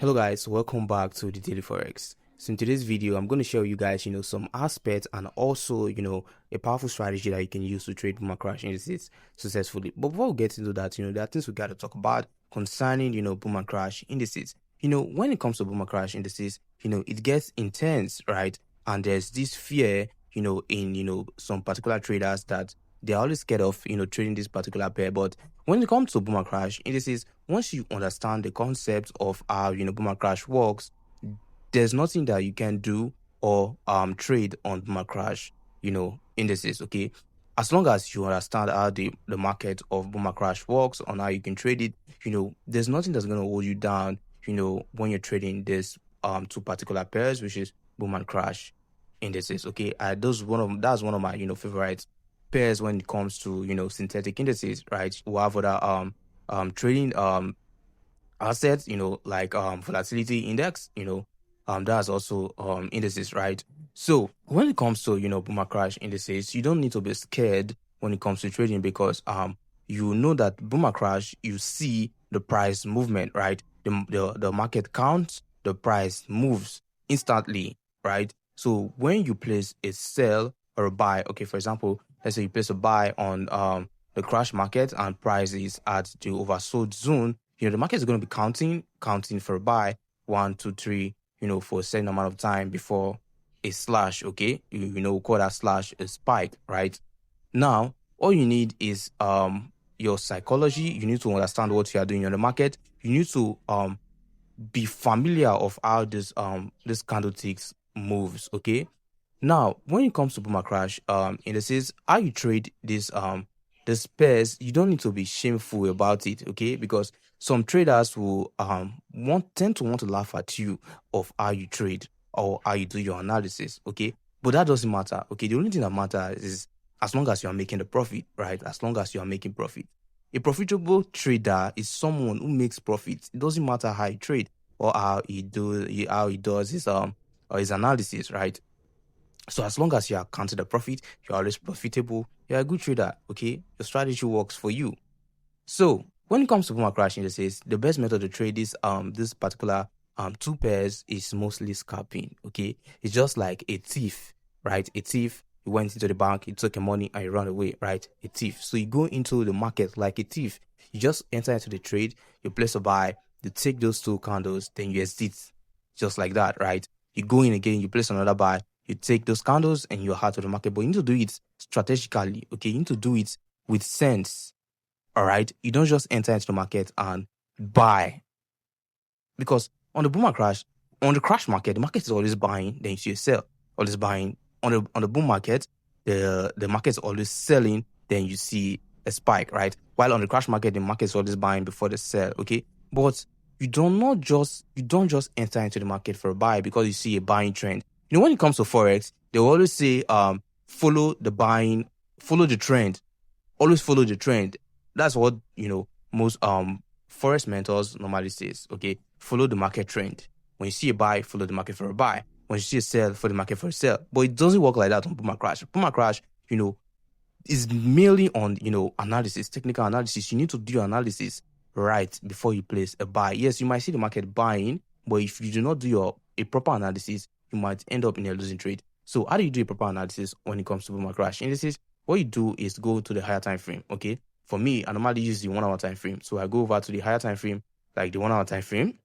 Hello guys, welcome back to the Daily Forex. So in today's video, I'm going to show you guys, some aspects and also, a powerful strategy that you can use to trade boomer crash indices successfully. But before we get into that, there are things we got to talk about concerning, boomer crash indices. When it comes to boomer crash indices, it gets intense, right? And there's this fear, in, some particular traders that they're always scared of, trading this particular pair. But when it comes to boomer crash indices, once you understand the concept of how boomer crash works, there's nothing that you can do or trade on boomer crash indices. Okay, as long as you understand how the market of boomer crash works, on how you can trade it, there's nothing that's going to hold you down when you're trading this two particular pairs, which is boom and crash indices. Okay, that's one of my favorite pairs when it comes to synthetic indices, right? We have other trading assets, like volatility index, that's also indices, right? So when it comes to boomer crash indices, you don't need to be scared when it comes to trading, because you know that boomer crash, you see the price movement, right? The market counts, the price moves instantly, right? So when you place a sell or a buy, okay, for example, let's say you place a buy on the crash market and price is at the oversold zone, the market is going to be counting for a buy, 1, 2, 3, for a certain amount of time before a slash. Okay, we call that slash a spike, right? Now, all you need is your psychology. You need to understand what you are doing on the market. You need to be familiar of how this candlesticks moves. Okay. Now, when it comes to boomer crash indices, how you trade this pairs, you don't need to be shameful about it, okay? Because some traders will tend to want to laugh at you of how you trade or how you do your analysis, okay? But that doesn't matter, okay? The only thing that matters is as long as you are making the profit, right? As long as you are making profit. A profitable trader is someone who makes profit. It doesn't matter how he trade or how he does his analysis, right? So as long as you are counting the profit, you're always profitable, you're a good trader, okay? Your strategy works for you. So when it comes to boomer crash indices, the best method to trade this particular two pairs is mostly scalping, okay? It's just like a thief, right? A thief, he went into the bank, he took your money and he ran away, right? A thief. So you go into the market like a thief. You just enter into the trade, you place a buy, you take those two candles, then you exit just like that, right? You go in again, you place another buy, you take those candles and you're out of the market. But you need to do it strategically, okay? You need to do it with sense, all right? You don't just enter into the market and buy. Because on the crash market, the market is always buying, then you see a sell. Always buying. On the boom market, the market is always selling, then you see a spike, right? While on the crash market, the market is always buying before the sell, okay? But you don't just enter into the market for a buy because you see a buying trend. When it comes to Forex, they will always say, follow the buying, follow the trend, always follow the trend. That's what, most Forex mentors normally says, okay? Follow the market trend. When you see a buy, follow the market for a buy. When you see a sell, follow the market for a sell. But it doesn't work like that on boomer crash. Boomer crash, is merely on, analysis, technical analysis. You need to do your analysis right before you place a buy. Yes, you might see the market buying, but if you do not do a proper analysis, you might end up in a losing trade. So how do you do a proper analysis when it comes to boomer crash indices? What you do is go to the higher time frame, okay? For me, I normally use the 1 hour time frame. So I go over to the higher time frame, like the 1 hour time frame.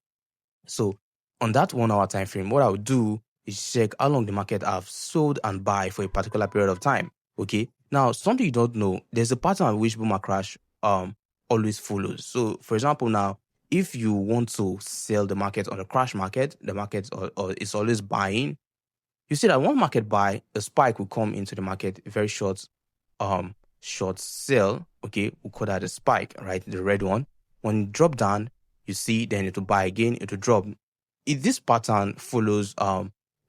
So on that 1 hour time frame, what I would do is check how long the market have sold and buy for a particular period of time, okay? Now, something you don't know, there's a pattern which boomer crash always follows. So, for example, now, if you want to sell the market on the crash market, the market is always buying. You see that one market buy, a spike will come into the market, a very short sell, okay? We'll call that a spike, right? The red one. When it drop down, you see, then it will buy again, it will drop. This pattern follows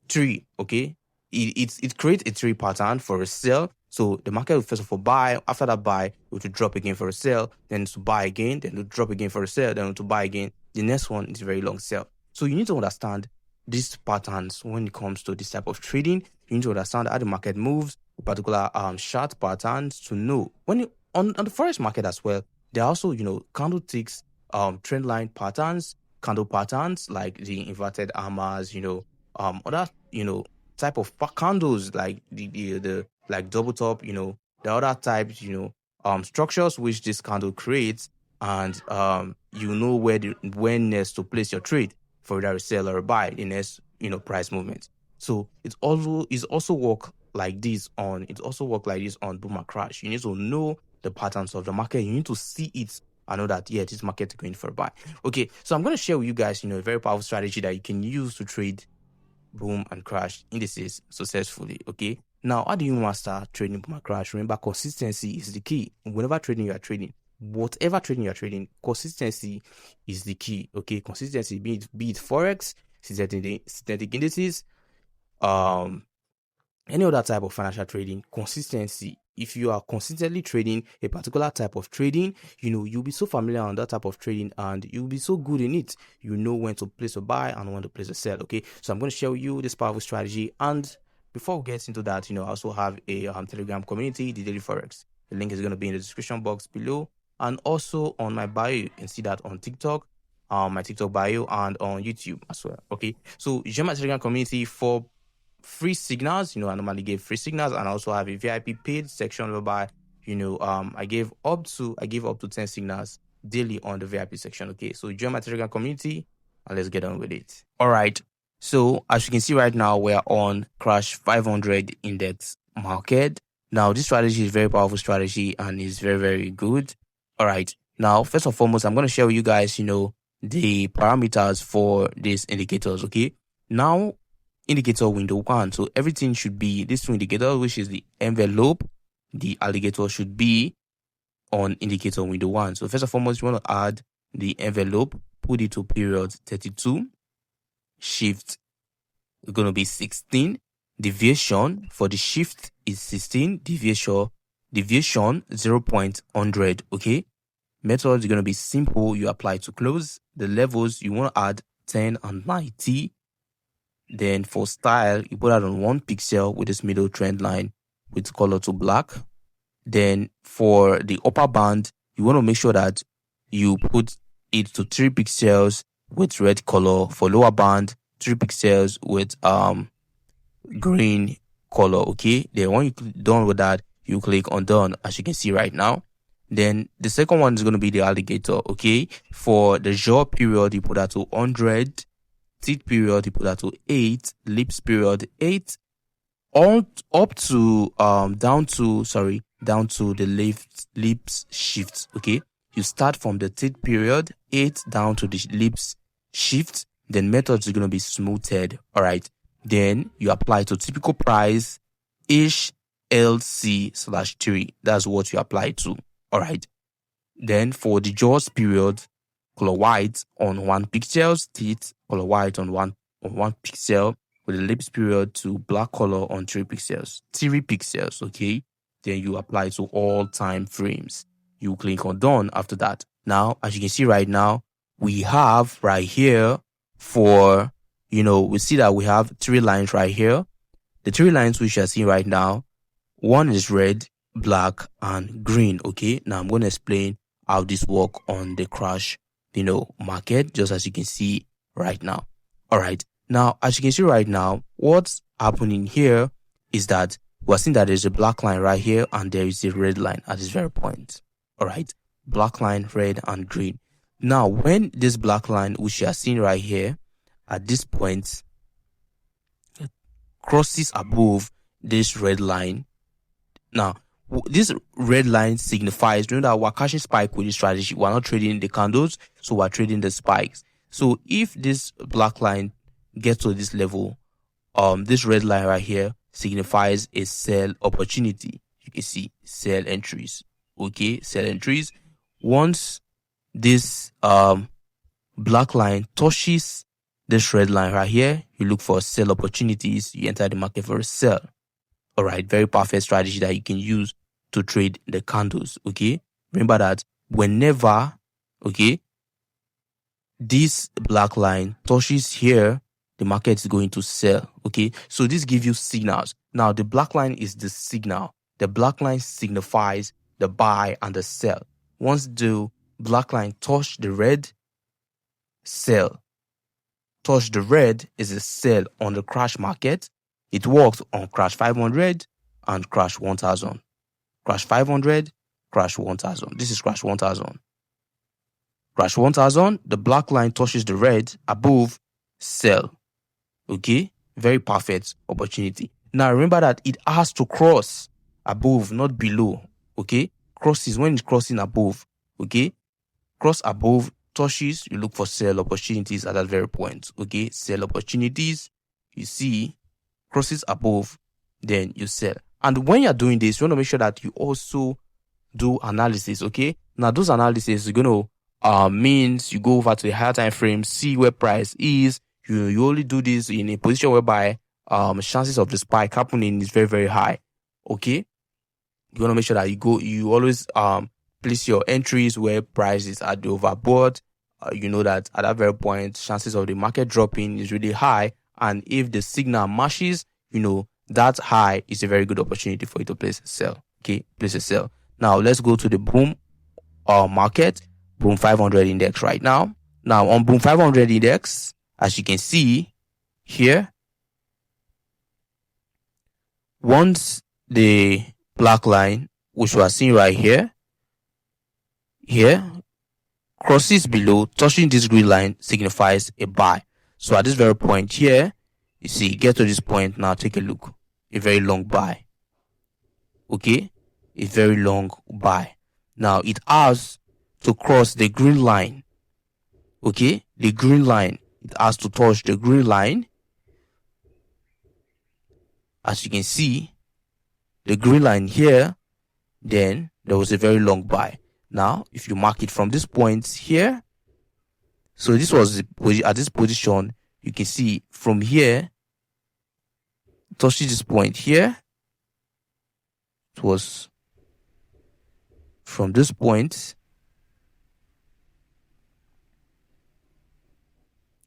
tree, okay? It creates a tree pattern for a sell. So the market will first of all buy. After that buy, it will drop again for a sell. Then to buy again. Then to drop again for a sell. Then to buy again. The next one is a very long sell. So you need to understand these patterns when it comes to this type of trading. You need to understand how the market moves, particular chart patterns to know on the forex market as well. There are also candlesticks, trend line patterns, candle patterns like the inverted hammers, other, type of candles like the like double top, the other types, structures which this candle creates, and you know when next to place your trade for either a sell or a buy in next, price movement. So it's also work like this on boom and crash. You need to know the patterns of the market. You need to see it. I know that, yeah, this market is going for a buy. Okay, so I'm going to share with you guys, a very powerful strategy that you can use to trade boom and crash indices successfully. Okay, now how do you master trading boom and crash? Remember, consistency is the key. Whenever trading you are trading, whatever trading you are trading, consistency is the key. Okay, consistency, be it forex, synthetic indices, um any other type of financial trading. Consistency. If you are consistently trading a particular type of trading, you'll be so familiar on that type of trading and you'll be so good in it. You know when to place a buy and when to place a sell. Okay, so I'm going to show you this powerful strategy. And before we get into that, I also have a Telegram community, the Daily Forex. The link is going to be in the description box below, and also on my bio. You can see that on TikTok, my TikTok bio, and on YouTube as well. Okay, so join my Telegram community for free signals. I normally give free signals, and I also have a VIP paid section whereby I give up to 10 signals daily on the VIP section. Okay, so join my Telegram community and let's get on with it. All right, so as you can see right now, we're on crash 500 index market. Now this strategy is a very powerful strategy and is very, very good. All right, now first and foremost, I'm going to share with you guys the parameters for these indicators. Okay, now indicator window 1. So everything should be these two indicators, which is the envelope, the alligator, should be on indicator window 1. So first and foremost, you want to add the envelope, put it to period 32, shift is going to be 16, deviation for the shift is 16, deviation 0.100. Okay, method is going to be simple. You apply to close. The levels you want to add 10 and 90. Then for style, you put that on 1 pixel with this middle trend line with color to black. Then for the upper band, you want to make sure that you put it to 3 pixels with red color. For lower band, 3 pixels with green color. Okay, then when you're done with that, you click on done, as you can see right now. Then the second one is going to be the alligator. Okay, for the jaw period, you put that to 100. Teeth period, you put that to 8, lips period 8, all up to down to the lips shift. Okay, you start from the teeth period 8 down to the lips shift. Then methods is going to be smoothed. All right, then you apply to typical price ish LC/3. That's what you apply to. All right, then for the jaws period, color white on 1 pixel, teeth color white on one pixel, with the lips period to black color on 3 pixels. Okay, then you apply to all time frames. You click on done after that. Now, as you can see right now, we have right here for we see that we have 3 lines right here. The 3 lines which you are seeing right now, one is red, black, and green. Okay, now I'm going to explain how this work on the crash market, just as you can see right now. All right, now as you can see right now, what's happening here is that we're seeing that there's a black line right here and there is a red line at this very point. All right, black line, red, and green. Now when this black line, which you are seeing right here at this point, crosses above this red line, now this red line signifies that we're catching spike with this strategy. We're not trading the candles, so we're trading the spikes. So if this black line gets to this level, this red line right here signifies a sell opportunity. You can see sell entries. Okay, sell entries. Once this black line touches this red line right here, you look for sell opportunities. You enter the market for a sell. All right, very perfect strategy that you can use to trade the candles. Okay, remember that whenever this black line touches here, the market is going to sell. Okay, so this gives you signals. Now the black line is the signal. The black line signifies the buy and the sell. Once the black line touch the red, sell. touch the red is a sell on the crash market. It worked on crash 500 and crash 1000. Crash 500, crash 1000. This is crash 1000. Crash 1000, the black line touches the red above, sell. Okay, very perfect opportunity. Now remember that it has to cross above, not below. Okay, crosses when it's crossing above. Okay, cross above, touches, you look for sell opportunities at that very point. Okay, sell opportunities, you see, crosses above, then you sell. And when you're doing this, you want to make sure that you also do analysis. Okay, now those analysis are going to means you go over to the higher time frame, see where price is. You only do this in a position whereby chances of the spike happening is very, very high. Okay, you want to make sure that you always place your entries where prices are the overbought. You know that at that very point, chances of the market dropping is really high, and if the signal matches, you know that high is a very good opportunity for you to place a sell. Okay, place a sell. Now let's go to the boom market, boom 500 index right now. Now on boom 500 index, as you can see here, once the black line, which we are seeing right here, crosses below, touching this green line signifies a buy. So at this very point here, you see, get to this point now, take a look, a very long buy. Okay, a very long buy. Now it has to cross the green line. Okay, the green line, it has to touch the green line. As you can see, the green line here, then there was a very long buy. Now, if you mark it from this point here, so this was at this position, you can see from here, touching this point here, it was from this point.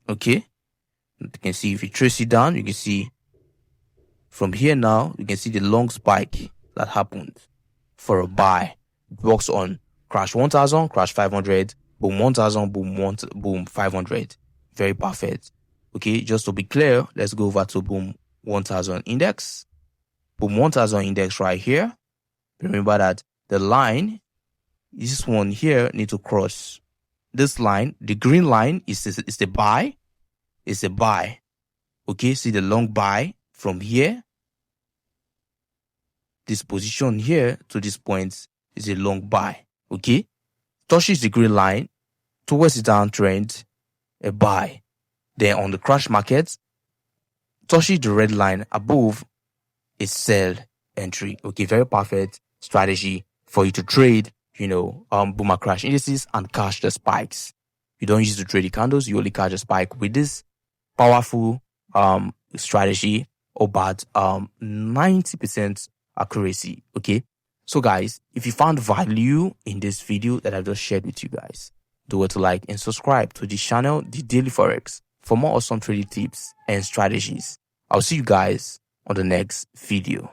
Okay, you can see if you trace it down, you can see from here now, you can see the long spike that happened for a buy. It works on crash 1000, crash 500, boom 1000, boom 500. Very perfect. Okay, just to be clear, let's go over to boom 1000 index. Boom 1000 index right here. Remember that the line, this one here, need to cross this line. The green line is the buy. It's a buy. Okay, see the long buy from here. This position here to this point is a long buy. Okay, touches the green line towards the downtrend, a buy. Then on the crash market, touches the red line above, a sell entry. Okay, very perfect strategy for you to trade, boomer crash indices and catch the spikes. You don't use to trade the candles, you only catch a spike with this powerful strategy, about 90% accuracy. Okay, so guys, if you found value in this video that I've just shared with you guys, do it to like and subscribe to this channel, The Daily Forex, for more awesome trading tips and strategies. I'll see you guys on the next video.